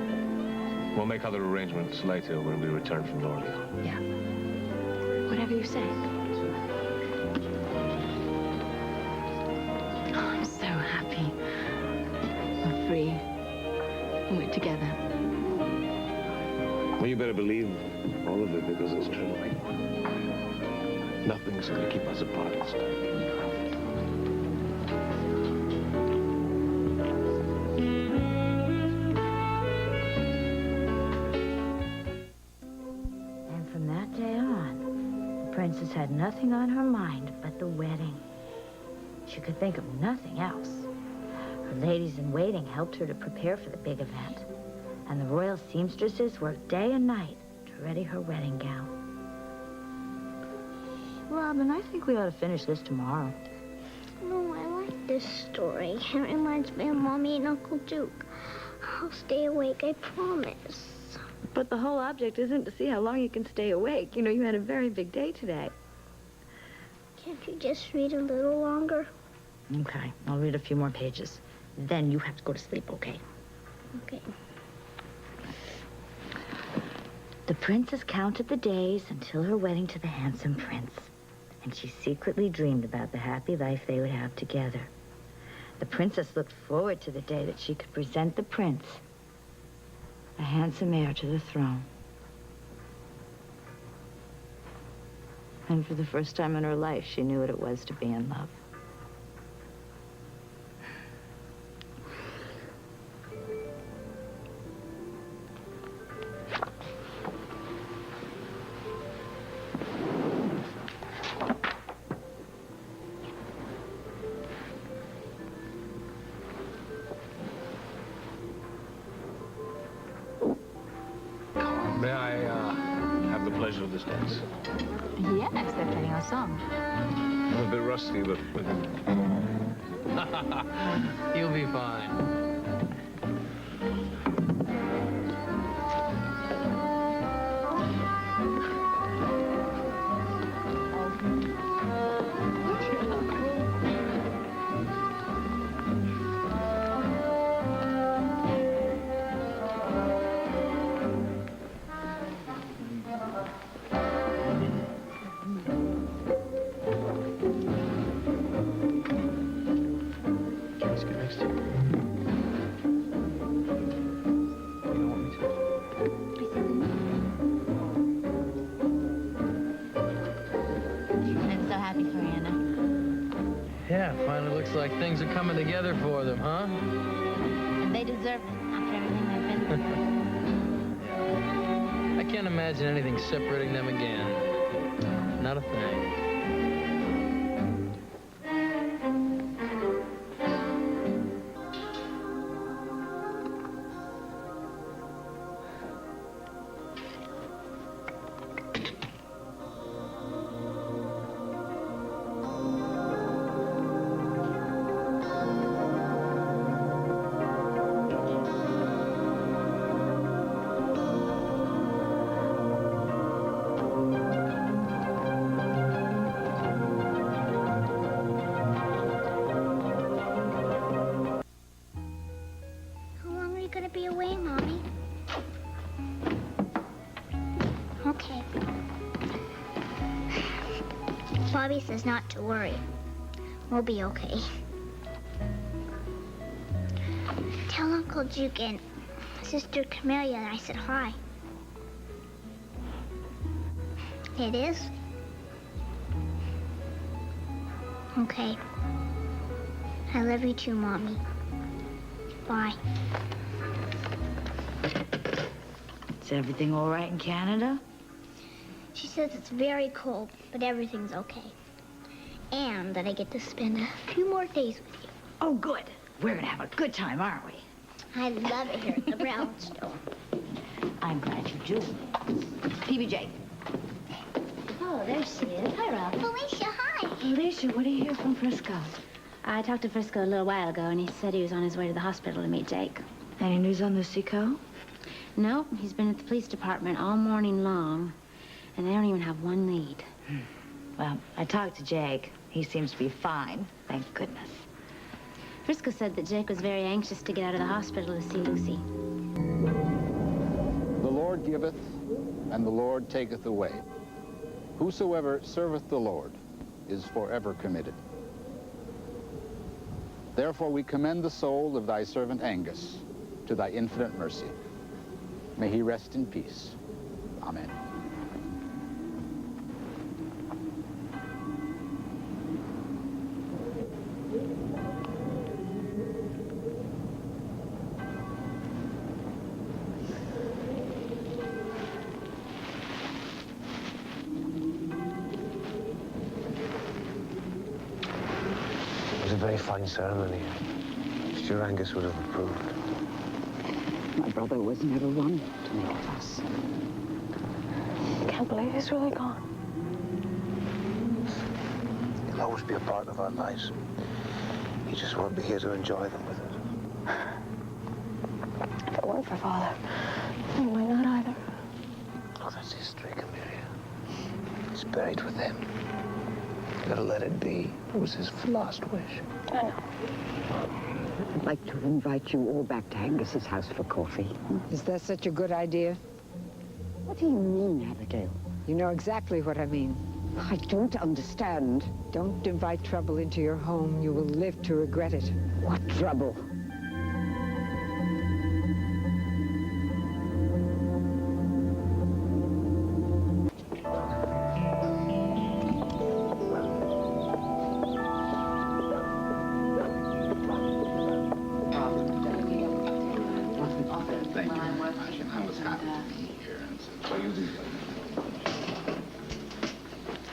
We'll make other arrangements later when we return from Orleans. Yeah. Whatever you say. Oh, I'm so happy. We're free. And we're together. Well, you better believe all of it because it's true. Nothing's going to keep us apart this time. And from that day on, the princess had nothing on her mind but the wedding. She could think of nothing else. Her ladies-in-waiting helped her to prepare for the big event, and the royal seamstresses worked day and night to ready her wedding gown. Robin, I think we ought to finish this tomorrow. No, I like this story. It reminds me of Mommy and Uncle Duke. I'll stay awake, I promise. But the whole object isn't to see how long you can stay awake. You know, you had a very big day today. Can't you just read a little longer? Okay, I'll read a few more pages. Then you have to go to sleep, okay? Okay. The princess counted the days until her wedding to the handsome prince. And she secretly dreamed about the happy life they would have together. The princess looked forward to the day that she could present the prince, a handsome heir to the throne. And for the first time in her life, she knew what it was to be in love. May I have the pleasure of this dance? Yes, they're playing our song. I'm a bit rusty, but with him. You'll be fine. Yeah, finally looks like things are coming together for them, huh? And they deserve it after everything they've been through. I can't imagine anything separating them again. Not a thing. Be away, Mommy. Okay. Bobby says not to worry. We'll be okay. Tell Uncle Duke and Sister Camellia that I said hi. It is? Okay. I love you too, Mommy. Bye. Is everything all right in Canada? She says it's very cold, but everything's okay. And that I get to spend a few more days with you. Oh, good. We're gonna have a good time, aren't we? I love it here at the Brownstone. I'm glad you do. PBJ. Oh, there she is. Hi, Rob. Felicia, hi. Alicia, what do you hear from Frisco? I talked to Frisco a little while ago, and he said he was on his way to the hospital to meet Jake. Any news on the Seco? No, he's been at the police department all morning long, and they don't even have one lead. Well, I talked to Jake. He seems to be fine, thank goodness. Frisco said that Jake was very anxious to get out of the hospital to see Lucy. The Lord giveth, and the Lord taketh away. Whosoever serveth the Lord is forever committed. Therefore we commend the soul of thy servant Angus to thy infinite mercy. May he rest in peace. Amen. It was a very fine ceremony. I'm sure Angus would have approved. My brother was never one to make a fuss. I can't believe he's really gone. He'll always be a part of our lives. He just won't be here to enjoy them with us. If it weren't for Father, we might not either. Oh, that's history, Camellia. He's buried with them. You gotta let it be. It was his last wish. I know. I'd like to invite you all back to Angus's house for coffee. Is that such a good idea? What do you mean, Abigail? You know exactly what I mean. I don't understand. Don't invite trouble into your home. You will live to regret it. What trouble?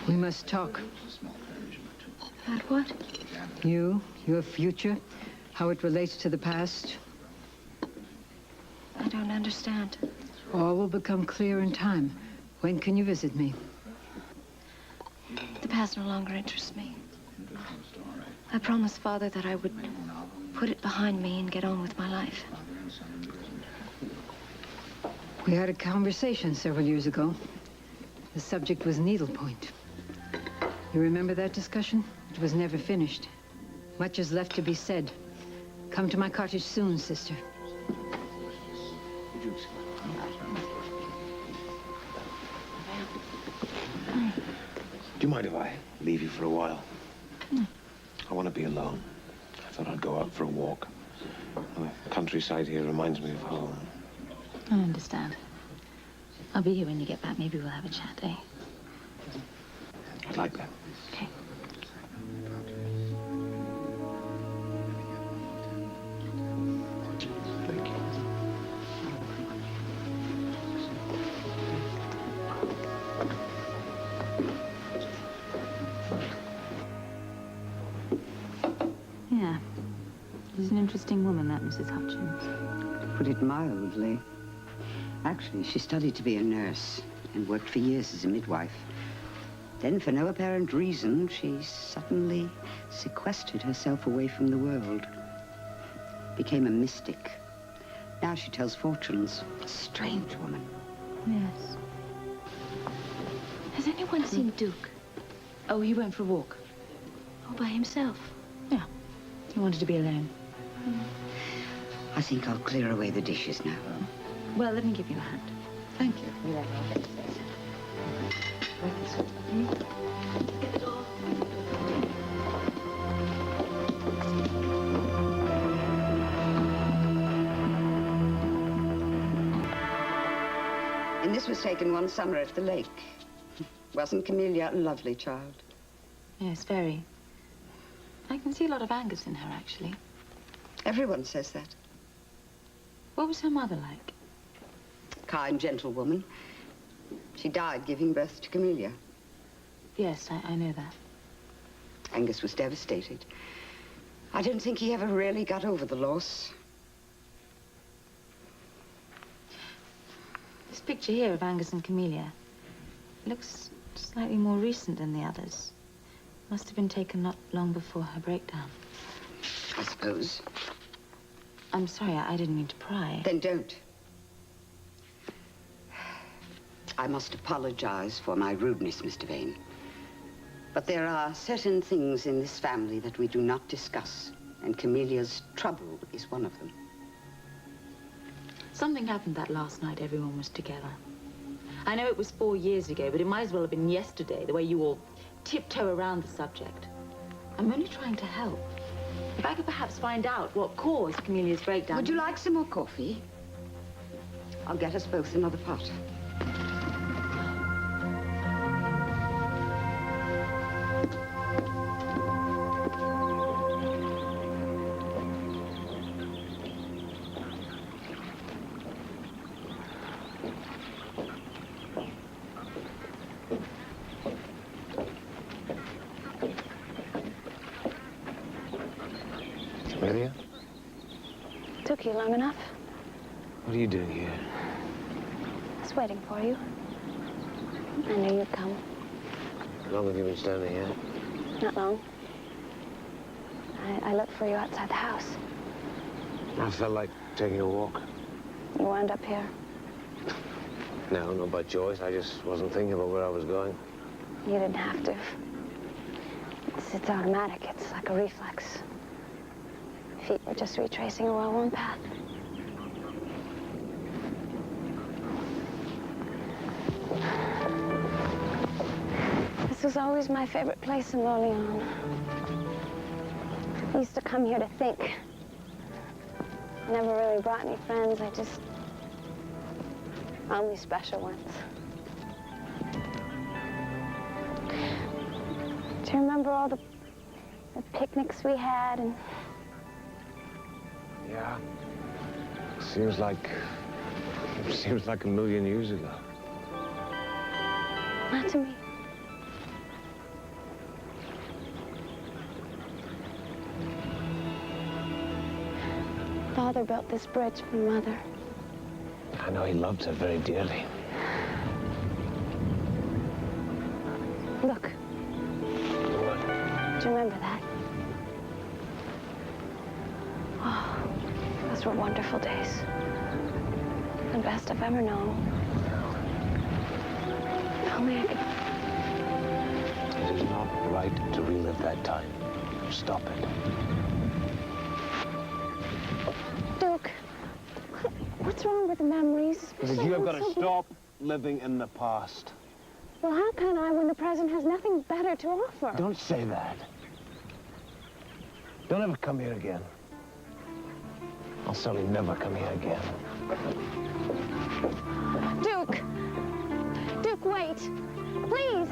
We must talk. About what? You, your future, how it relates to the past. I don't understand. All will become clear in time. When can you visit me? The past no longer interests me. I promised Father that I would put it behind me and get on with my life. We had a conversation several years ago. The subject was needlepoint. You remember that discussion? It was never finished. Much is left to be said. Come to my cottage soon, sister. Do you mind if I leave you for a while? I want to be alone. I thought I'd go out for a walk. The countryside here reminds me of home. I understand. I'll be here when you get back. Maybe we'll have a chat, eh? I'd like that. Okay. Thank you. Yeah. She's an interesting woman, that Mrs. Hutchins. To put it mildly. Actually, she studied to be a nurse and worked for years as a midwife. Then, for no apparent reason, she suddenly sequestered herself away from the world. Became a mystic. Now she tells fortunes. A strange woman. Yes. Has anyone seen Duke? Oh, he went for a walk. All by himself? Yeah. He wanted to be alone. I think I'll clear away the dishes now. Well, let me give you a hand. Thank you. And this was taken one summer at the lake. Wasn't Camellia a lovely child? Yes, very. I can see a lot of Angus in her, actually. Everyone says that. What was her mother like? Kind, gentle woman. She died giving birth to Camellia. Yes, I know that. Angus was devastated. I don't think he ever really got over the loss. This picture here of Angus and Camellia looks slightly more recent than the others. Must have been taken not long before her breakdown. I suppose. I'm sorry, I didn't mean to pry. Then don't. I must apologize for my rudeness, Mr. Devane. But there are certain things in this family that we do not discuss, and Camelia's trouble is one of them. Something happened that last night everyone was together. I know it was 4 years ago, but it might as well have been yesterday, the way you all tiptoe around the subject. I'm only trying to help. If I could perhaps find out what caused Camelia's breakdown... Would you like some more coffee? I'll get us both another pot. Camellia? Took you long enough. What are you doing here? I was waiting for you. I knew you'd come. How long have you been standing here? Not long. I looked for you outside the house. I felt like taking a walk. You wound up here. No, not by choice. I just wasn't thinking about where I was going. You didn't have to. It's automatic. It's like a reflex. Feet were just retracing a well-worn path. This was always my favorite place in Orleans. I used to come here to think. Never really brought any friends. I just... only special ones. Do you remember all the picnics we had and... Yeah. Seems like a million years ago. Not to me. Father built this bridge for Mother. I know he loved her very dearly. Look. What? Do you remember that? Oh, those were wonderful days. The best I've ever known. If only I could... It is not right to relive that time. Stop it. Duke, what's wrong with the memories? Because you have got to stop living in the past. Well, how can I when the present has nothing better to offer? Don't say that. Don't ever come here again. I'll certainly never come here again. Duke! Duke, wait! Please!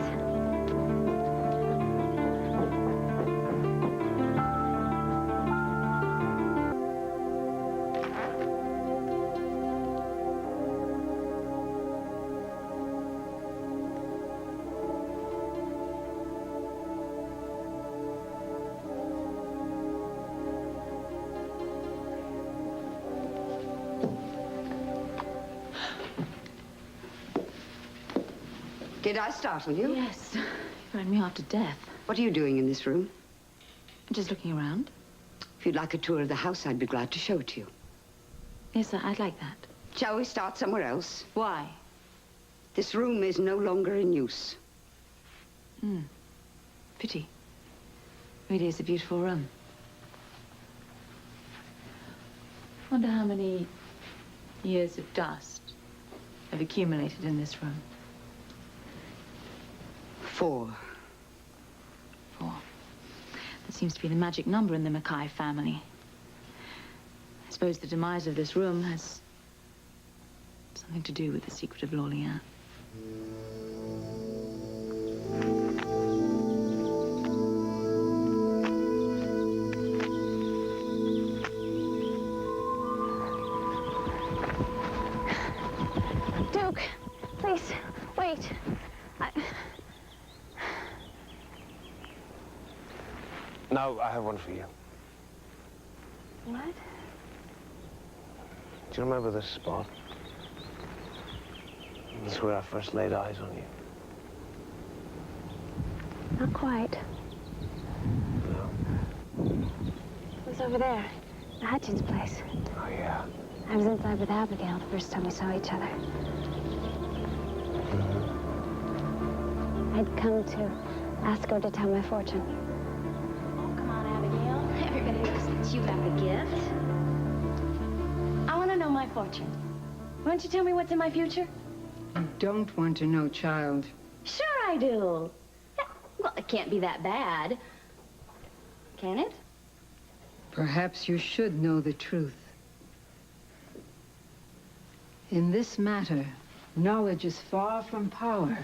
Did I startle you? Yes. You frightened me half to death. What are you doing in this room? Just looking around. If you'd like a tour of the house, I'd be glad to show it to you. Yes, I'd like that. Shall we start somewhere else? Why? This room is no longer in use. Pity. Really is a beautiful room. Wonder how many years of dust have accumulated in this room. 4. 4. That seems to be the magic number in the Mackay family. I suppose the demise of this room has something to do with the secret of Lorleans. Duke, please, wait. Now, I have one for you. What? Do you remember this spot? This is where I first laid eyes on you. Not quite. No. It was over there, the Hutchins place. Oh, yeah. I was inside with Abigail the first time we saw each other. I'd come to ask her to tell my fortune. Come on, Abigail. Everybody knows that you have the gift. I want to know my fortune. Won't you tell me what's in my future? You don't want to know, child. Sure I do. Well, it can't be that bad. Can it? Perhaps you should know the truth. In this matter, knowledge is far from power.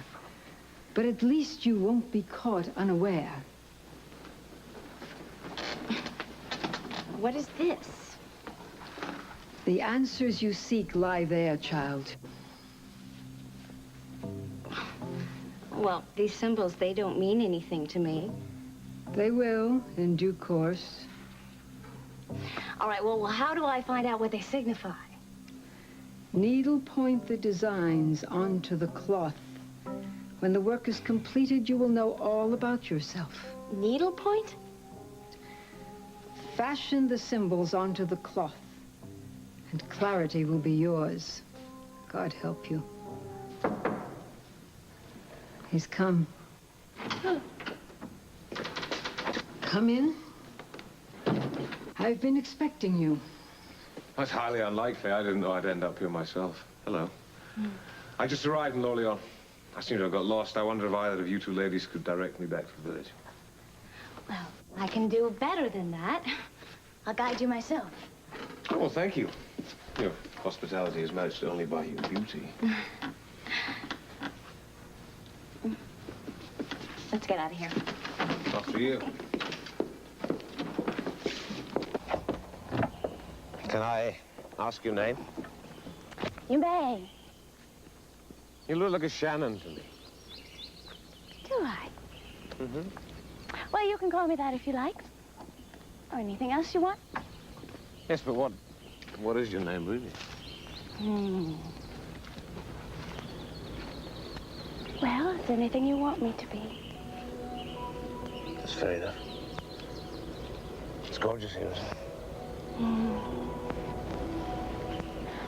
But at least you won't be caught unaware. What is this? The answers you seek lie there, child. Well, these symbols, they don't mean anything to me. They will, in due course. All right, well, how do I find out what they signify? Needlepoint the designs onto the cloth. When the work is completed, you will know all about yourself. Needlepoint? Fashion the symbols onto the cloth, and clarity will be yours. God help you. He's come. Come in. I've been expecting you. That's highly unlikely. I didn't know I'd end up here myself. Hello. I just arrived in Lorleans. I seem to have got lost. I wonder if either of you two ladies could direct me back to the village. Well, I can do better than that. I'll guide you myself. Oh, well, thank you. Your hospitality is matched only by your beauty. Let's get out of here. After you. Can I ask your name? You may. You look like a Shannon to me. Do I? Mm-hmm. Well, you can call me that if you like. Or anything else you want. Yes, but what is your name, really? Well, is there anything you want me to be? That's fair enough. It's gorgeous here, isn't it?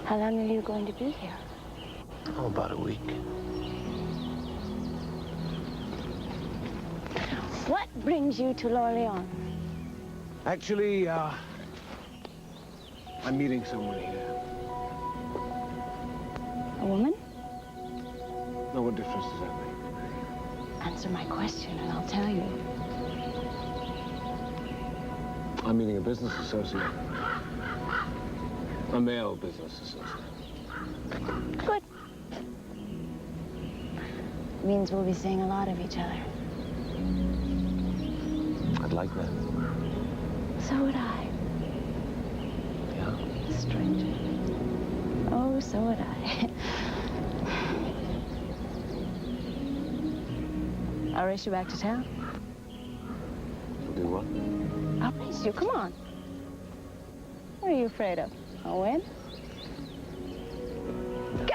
How long are you going to be here? Oh, about a week. What brings you to Lorleans? Actually, I'm meeting someone here. A woman? No, what difference does that make? Answer my question and I'll tell you. I'm meeting a business associate. A male business associate. Good. Means we'll be seeing a lot of each other. I'd like that. So would I. Yeah? Stranger. Oh, so would I. I'll race you back to town. Do what? I'll race you. Come on. What are you afraid of? I'll win. Go.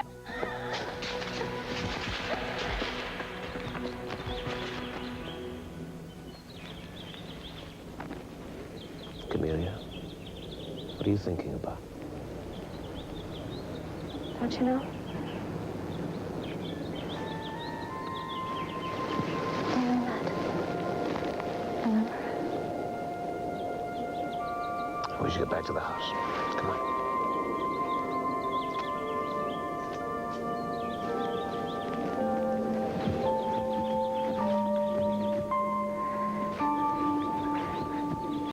Camellia, what are you thinking about? Don't you know? We should get back to the house. Come on.